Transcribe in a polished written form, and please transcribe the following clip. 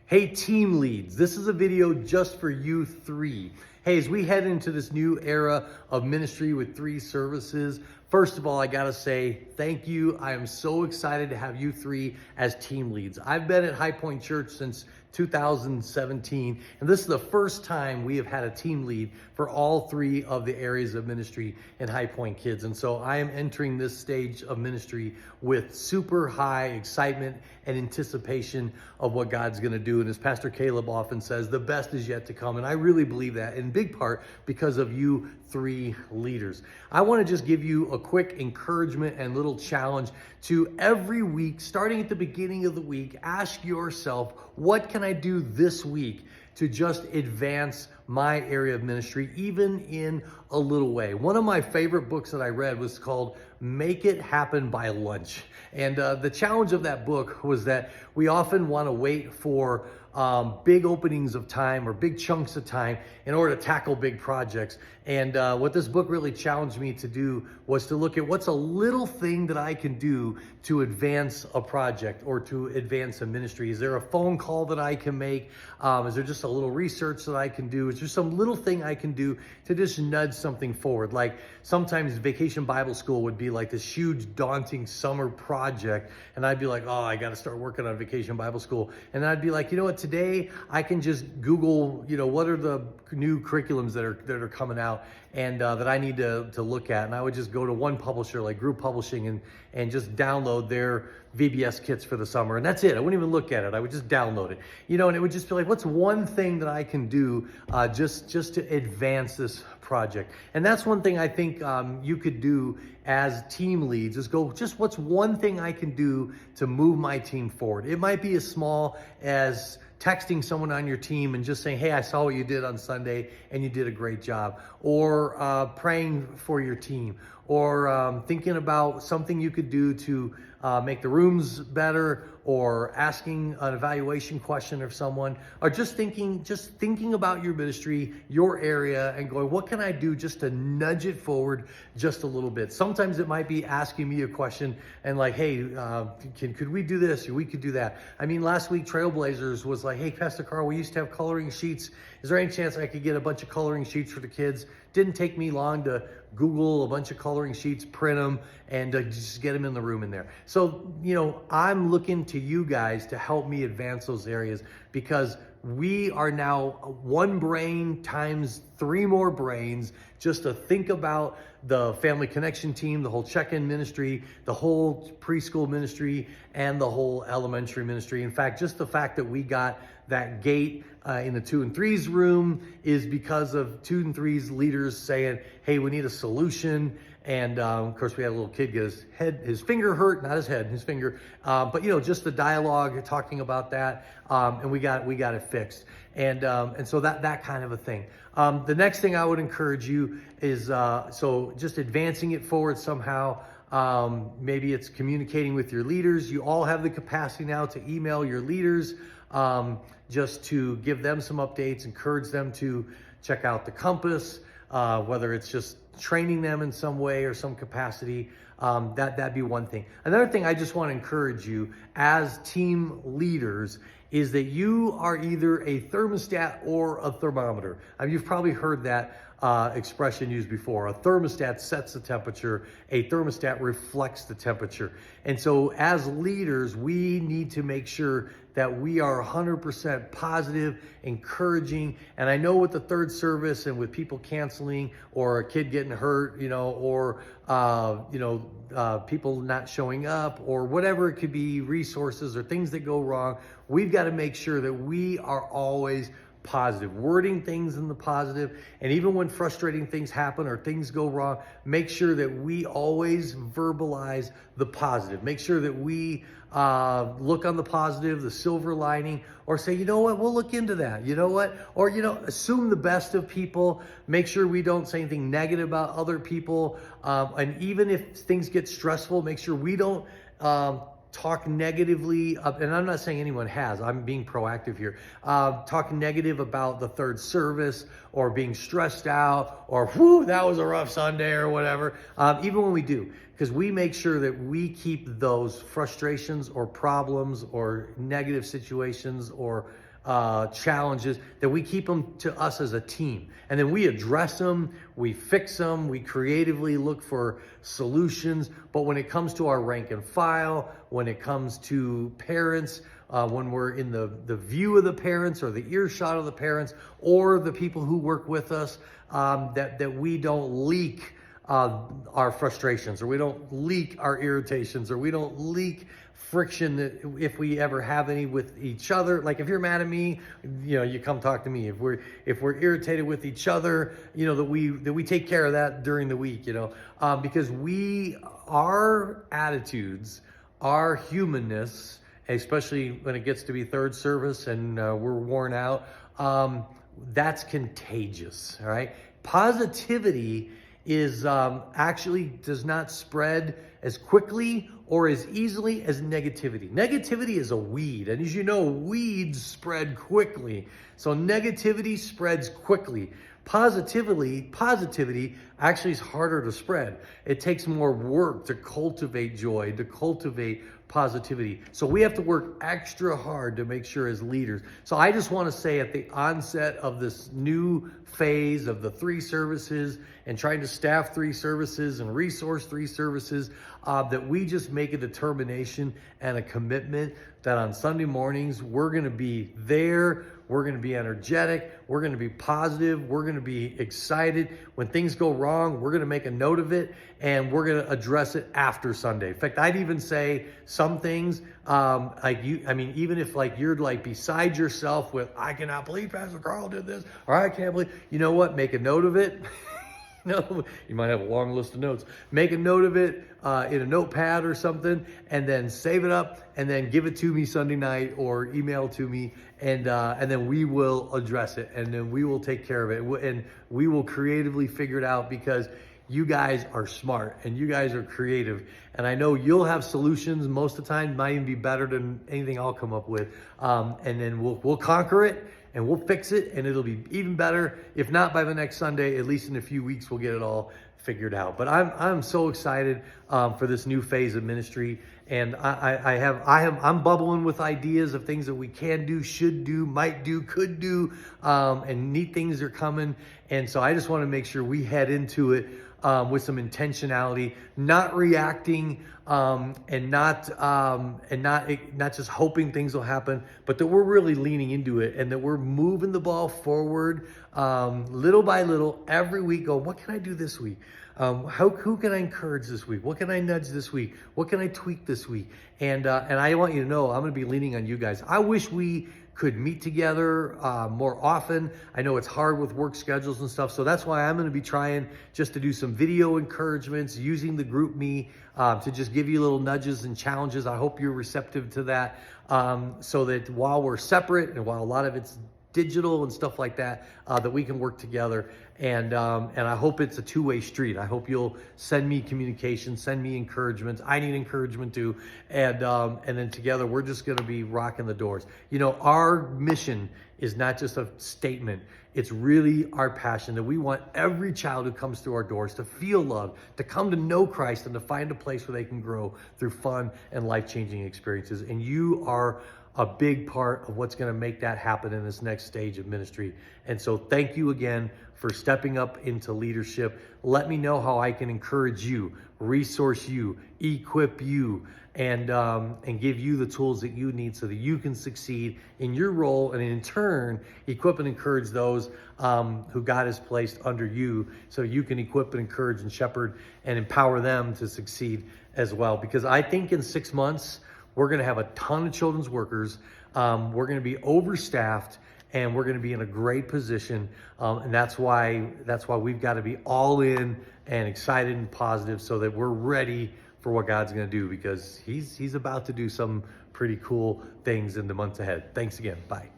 Hey, team leads, this is a video just for you three. Hey, as we head into this new era of ministry with 3 services, first of all, I gotta say thank you. I am so excited to have you 3 as team leads. I've been at High Point Church since 2017, and this is the first time we have had a team lead for all 3 of the areas of ministry in High Point Kids. And so I am entering this stage of ministry with super high excitement and anticipation of what God's gonna do. And as Pastor Caleb often says, the best is yet to come. And I really believe that in big part because of you 3 leaders. I wanna just give you a quick encouragement and little challenge to every week, starting at the beginning of the week, ask yourself, what can I do this week to just advance my area of ministry, even in a little way? One of my favorite books that I read was called Make It Happen by Lunch. And the challenge of that book was that we often want to wait for big openings of time or big chunks of time in order to tackle big projects. And what this book really challenged me to do was to look at what's a little thing that I can do to advance a project or to advance a ministry. Is there a phone call that I can make? Is there just a little research that I can do? Is there some little thing I can do to just nudge something forward? Like sometimes Vacation Bible School would be like this huge, daunting summer project. And I'd be like, oh, I got to start working on Vacation Bible School. And then I'd be like, you know what, today I can just Google, what are the new curriculums that are coming out and that I need to look at. And I would just go to one publisher like Group Publishing and just download their VBS kits for the summer. And that's it. I wouldn't even look at it. I would just download it, and it would just be like, what's one thing that I can do just to advance this project? And that's one thing I think you could do as team leads is go, just what's one thing I can do to move my team forward? It might be as small as texting someone on your team and just saying, hey, I saw what you did on Sunday and you did a great job. Or praying for your team. Or thinking about something you could do to make the rooms better, or asking an evaluation question of someone, or just thinking about your ministry, your area, and going, what can I do just to nudge it forward just a little bit? Sometimes it might be asking me a question and like, hey, could we do this, or we could do that? I mean, last week Trailblazers was like, hey, Pastor Carl, we used to have coloring sheets. Is there any chance I could get a bunch of coloring sheets for the kids? Didn't take me long to Google a bunch of coloring sheets, print them, and just get them in the room in there. So, I'm looking to you guys to help me advance those areas, because we are now one brain times 3 more brains just to think about the family connection team, the whole check-in ministry, the whole preschool ministry, and the whole elementary ministry. In fact, just the fact that we got that gate in the 2 and 3's room is because of 2 and 3's leaders saying, hey, we need a solution. And of course, we had a little kid get his finger hurt, not his head, his finger. But just the dialogue talking about that, and we got it fixed. And so that kind of a thing. The next thing I would encourage you is so just advancing it forward somehow. Maybe it's communicating with your leaders. You all have the capacity now to email your leaders, just to give them some updates, encourage them to check out the compass, whether it's just training them in some way or some capacity. That'd be one thing. Another thing I just want to encourage you as team leaders is that you are either a thermostat or a thermometer. I mean, you've probably heard that expression used before. A thermostat sets the temperature, a thermostat reflects the temperature. And so as leaders, we need to make sure that we are 100% positive, encouraging. And I know with the 3rd service and with people canceling or a kid getting hurt, or people not showing up or whatever it could be, resources or things that go wrong, we've got to make sure that we are always positive, wording things in the positive. And even when frustrating things happen or things go wrong, make sure that we always verbalize the positive. Make sure that we look on the positive, the silver lining, or say, you know what, we'll look into that. You know what? Or, assume the best of people. Make sure we don't say anything negative about other people. And even if things get stressful, make sure we don't talk negatively, and I'm not saying anyone has, I'm being proactive here, talk negative about the 3rd service or being stressed out or, whoo, that was a rough Sunday or whatever, even when we do, because we make sure that we keep those frustrations or problems or negative situations or challenges, that we keep them to us as a team. And then we address them, we fix them, we creatively look for solutions. But when it comes to our rank and file, when it comes to parents, when we're in the view of the parents or the earshot of the parents or the people who work with us, that we don't leak our frustrations, or we don't leak our irritations, or we don't leak friction that if we ever have any with each other. Like if you're mad at me, you come talk to me. If we're irritated with each other, that we take care of that during the week, because our attitudes, our humanness, especially when it gets to be third service and we're worn out, that's contagious. All right. Positivity is actually does not spread as quickly or as easily as negativity. Negativity is a weed, and as you know, weeds spread quickly. So negativity spreads quickly. Positivity actually is harder to spread. It takes more work to cultivate joy, to cultivate positivity. So we have to work extra hard to make sure as leaders. So I just want to say at the onset of this new phase of the 3 services and trying to staff 3 services and resource 3 services, that we just make a determination and a commitment that on Sunday mornings, we're going to be there. We're going to be energetic. We're going to be positive. We're going to be excited. When things go wrong, we're going to make a note of it and we're going to address it after Sunday. In fact, I'd even say some things, even if you're beside yourself with, I cannot believe Pastor Carl did this, or I can't believe, you know what? Make a note of it. No, you might have a long list of notes. Make a note of it in a notepad or something, and then save it up, and then give it to me Sunday night or email to me, and then we will address it, and then we will take care of it, and we will creatively figure it out, because you guys are smart and you guys are creative, and I know you'll have solutions most of the time, might even be better than anything I'll come up with, and then we'll conquer it. And we'll fix it, and it'll be even better. If not by the next Sunday, at least in a few weeks, we'll get it all figured out. But I'm so excited for this new phase of ministry, and I'm bubbling with ideas of things that we can do, should do, might do, could do, and neat things are coming. And so I just want to make sure we head into it with some intentionality, not reacting, and not just hoping things will happen, but that we're really leaning into it, and that we're moving the ball forward, little by little, every week. Go, what can I do this week? Who can I encourage this week? What can I nudge this week? What can I tweak this week? And I want you to know, I'm going to be leaning on you guys. I wish we could meet together more often. I know it's hard with work schedules and stuff, so that's why I'm going to be trying just to do some video encouragements using the group me to just give you little nudges and challenges. I hope you're receptive to that, so that while we're separate and while a lot of it's digital and stuff like that, that we can work together. And I hope it's a two-way street. I hope you'll send me communication, send me encouragements. I need encouragement too. And then together we're just going to be rocking the doors. Our mission is not just a statement. It's really our passion that we want every child who comes through our doors to feel loved, to come to know Christ, and to find a place where they can grow through fun and life-changing experiences. And you are a big part of what's going to make that happen in this next stage of ministry. And so thank you again for stepping up into leadership. Let me know how I can encourage you, resource you, equip you, and give you the tools that you need so that you can succeed in your role, and in turn, equip and encourage those who God has placed under you, so you can equip and encourage and shepherd and empower them to succeed as well. Because I think in 6 months, we're going to have a ton of children's workers. We're going to be overstaffed, and we're going to be in a great position. And that's why we've got to be all in and excited and positive, so that we're ready for what God's going to do, because he's about to do some pretty cool things in the months ahead. Thanks again. Bye.